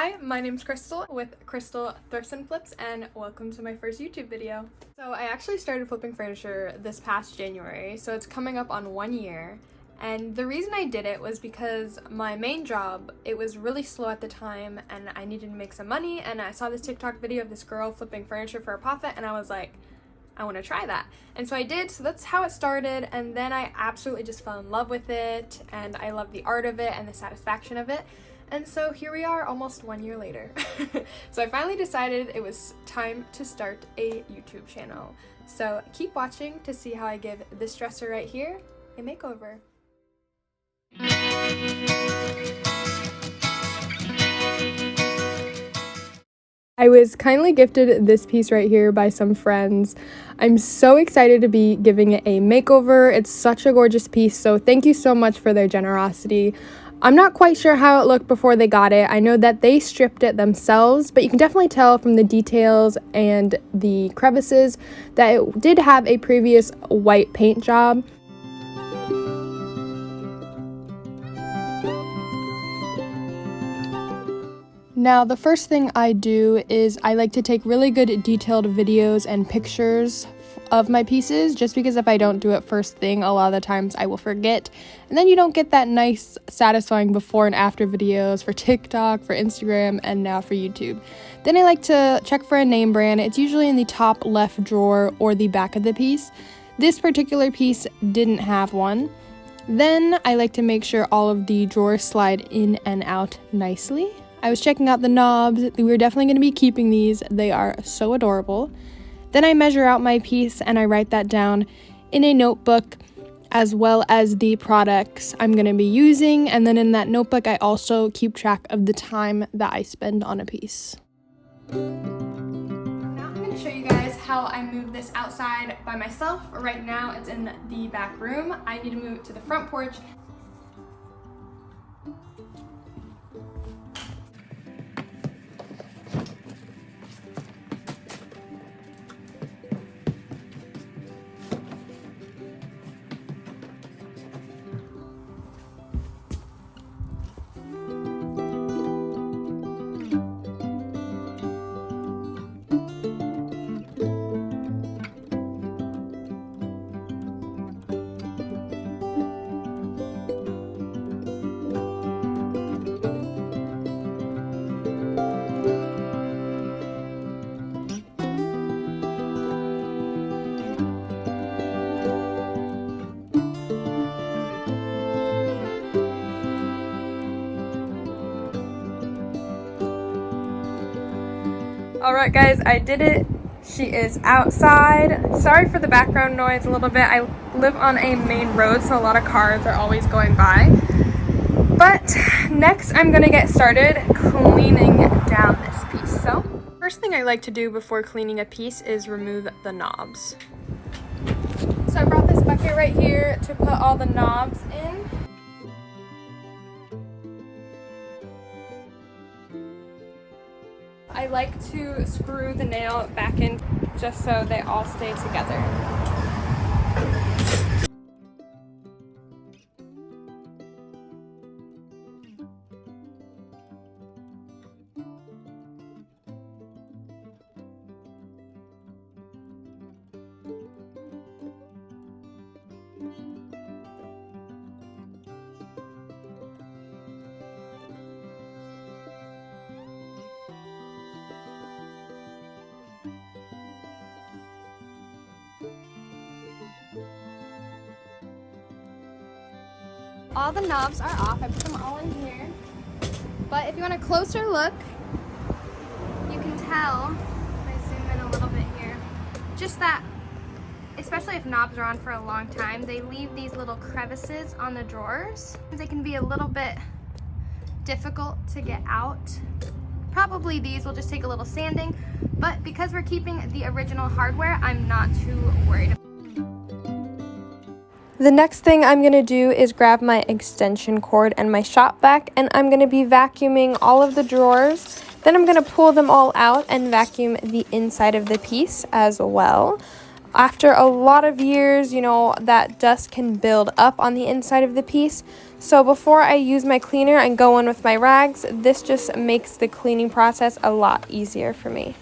Hi, my name's Crystal with Crystal Thrifts and Flips, and welcome to my first YouTube video. So I actually started flipping furniture this past January, so it's coming up on 1 year. And the reason I did it was because my main job, it was really slow at the time and I needed to make some money, and I saw this TikTok video of this girl flipping furniture for a profit and I was like, I want to try that. And so I did, so that's how it started, and then I absolutely just fell in love with it and I love the art of it and the satisfaction of it. And so here we are almost 1 year later. So I finally decided it was time to start a YouTube channel. So keep watching to see how I give this dresser right here a makeover. I was kindly gifted this piece right here by some friends. I'm so excited to be giving it a makeover. It's such a gorgeous piece, so thank you so much for their generosity. I'm not quite sure how it looked before they got it. I know that they stripped it themselves, but you can definitely tell from the details and the crevices that it did have a previous white paint job. Now, the first thing I do is I like to take really good detailed videos and pictures of my pieces, just because if I don't do it first thing, a lot of the times I will forget, and then you don't get that nice, satisfying before and after videos for TikTok, for Instagram, and now for YouTube. Then I like to check for a name brand. It's usually in the top left drawer or the back of the piece. This particular piece didn't have one. Then I like to make sure all of the drawers slide in and out nicely. I was checking out the knobs. We're definitely going to be keeping these. They are so adorable. Then I measure out my piece and I write that down in a notebook, as well as the products I'm going to be using. And then in that notebook, I also keep track of the time that I spend on a piece. Now I'm going to show you guys how I move this outside by myself. Right now it's in the back room. I need to move it to the front porch. Alright guys, I did it. She is outside. Sorry for the background noise a little bit. I live on a main road, so a lot of cars are always going by. But next I'm gonna get started cleaning down this piece. So, first thing I like to do before cleaning a piece is remove the knobs. So I brought this bucket right here to put all the knobs in. I like to screw the nail back in just so they all stay together. All the knobs are off. I put them all in here. But if you want a closer look, you can tell, if I zoom in a little bit here, just that, especially if knobs are on for a long time, they leave these little crevices on the drawers. They can be a little bit difficult to get out. Probably these will just take a little sanding, but because we're keeping the original hardware, I'm not too worried about it. The next thing I'm going to do is grab my extension cord and my shop vac, and I'm going to be vacuuming all of the drawers. Then I'm going to pull them all out and vacuum the inside of the piece as well. After a lot of years, that dust can build up on the inside of the piece. So before I use my cleaner and go in with my rags, this just makes the cleaning process a lot easier for me.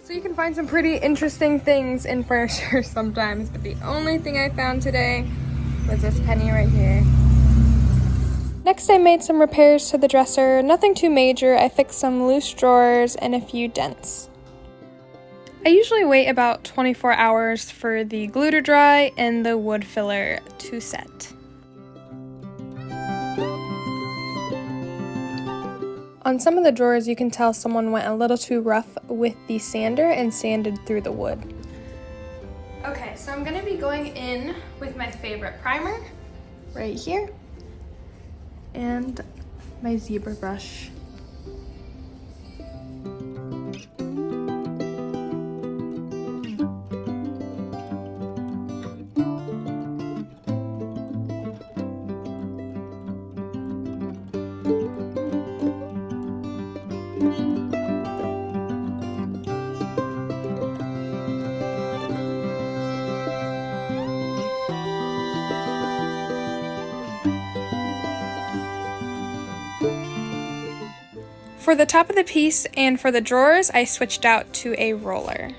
So you can find some pretty interesting things in furniture sometimes, but the only thing I found today was this penny right here. Next, I made some repairs to the dresser, nothing too major. I fixed some loose drawers and a few dents. I usually wait about 24 hours for the glue to dry and the wood filler to set. On some of the drawers, you can tell someone went a little too rough with the sander and sanded through the wood. Okay, so I'm gonna be going in with my favorite primer right here and my zebra brush. For the top of the piece and for the drawers, I switched out to a roller.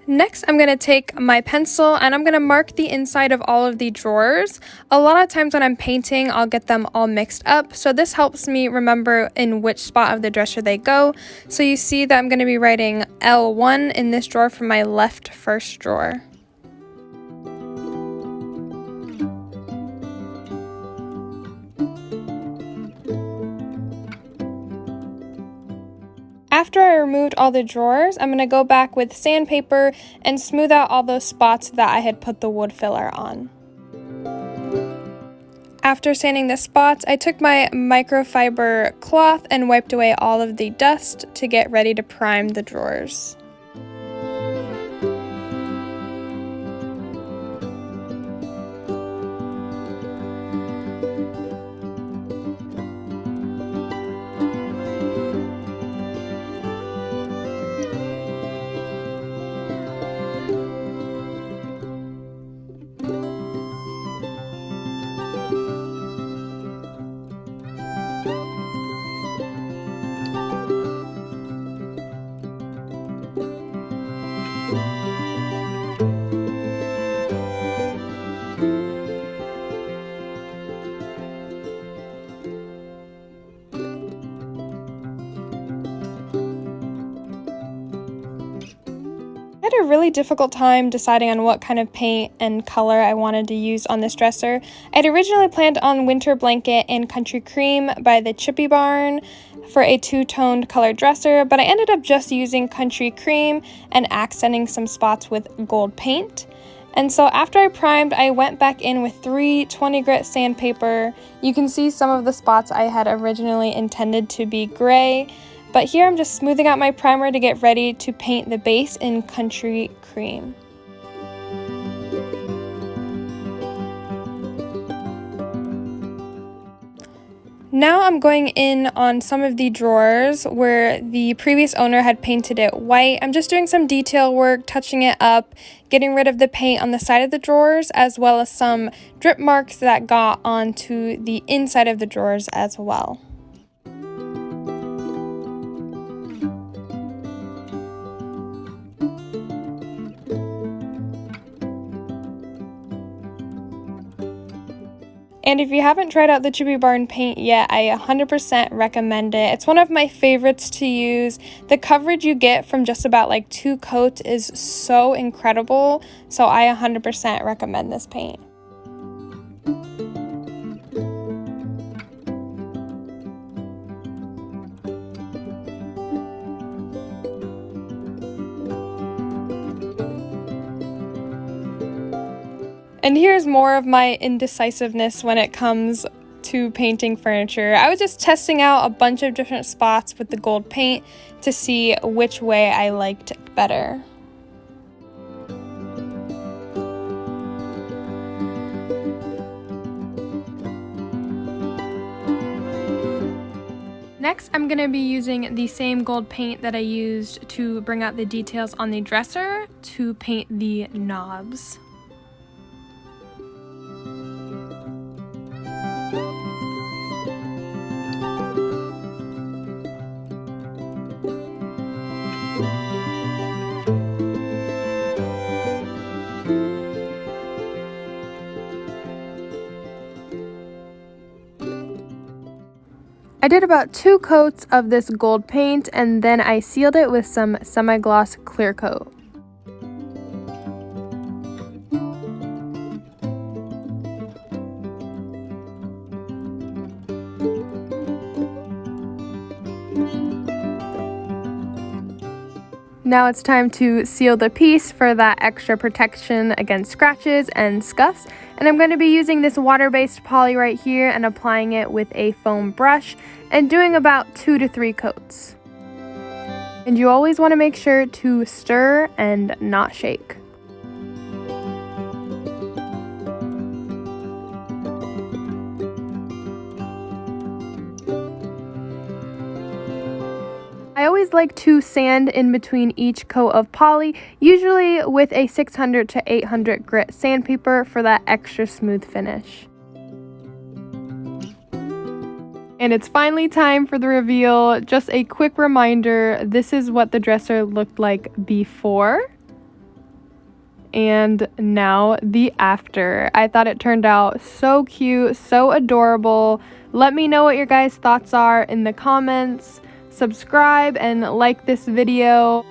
Next, I'm going to take my pencil and I'm going to mark the inside of all of the drawers. A lot of times when I'm painting, I'll get them all mixed up. So this helps me remember in which spot of the dresser they go. So you see that I'm going to be writing L1 in this drawer for my left first drawer. After I removed all the drawers, I'm going to go back with sandpaper and smooth out all those spots that I had put the wood filler on. After sanding the spots, I took my microfiber cloth and wiped away all of the dust to get ready to prime the drawers. I had a really difficult time deciding on what kind of paint and color I wanted to use on this dresser. I'd originally planned on Winter Blanket and Country Cream by the Chippy Barn for a two-toned color dresser, but I ended up just using Country Cream and accenting some spots with gold paint. And so after I primed, I went back in with 320 grit sandpaper. You can see some of the spots I had originally intended to be gray. But here I'm just smoothing out my primer to get ready to paint the base in Country Cream. Now I'm going in on some of the drawers where the previous owner had painted it white. I'm just doing some detail work, touching it up, getting rid of the paint on the side of the drawers, as well as some drip marks that got onto the inside of the drawers as well. And if you haven't tried out the Chippy Barn paint yet, I 100% recommend it. It's one of my favorites to use. The coverage you get from just about like 2 coats is so incredible, so I 100% recommend this paint. And here's more of my indecisiveness when it comes to painting furniture. I was just testing out a bunch of different spots with the gold paint to see which way I liked better. Next, I'm going to be using the same gold paint that I used to bring out the details on the dresser to paint the knobs. I did about 2 coats of this gold paint and then I sealed it with some semi-gloss clear coat. Now it's time to seal the piece for that extra protection against scratches and scuffs. And I'm going to be using this water-based poly right here and applying it with a foam brush and doing about 2 to 3 coats. And you always want to make sure to stir and not shake. I always like to sand in between each coat of poly, usually with a 600 to 800 grit sandpaper for that extra smooth finish. And it's finally time for the reveal. Just a quick reminder, this is what the dresser looked like before. And now the after. I thought it turned out so cute, so adorable. Let me know what your guys' thoughts are in the comments. Subscribe and like this video.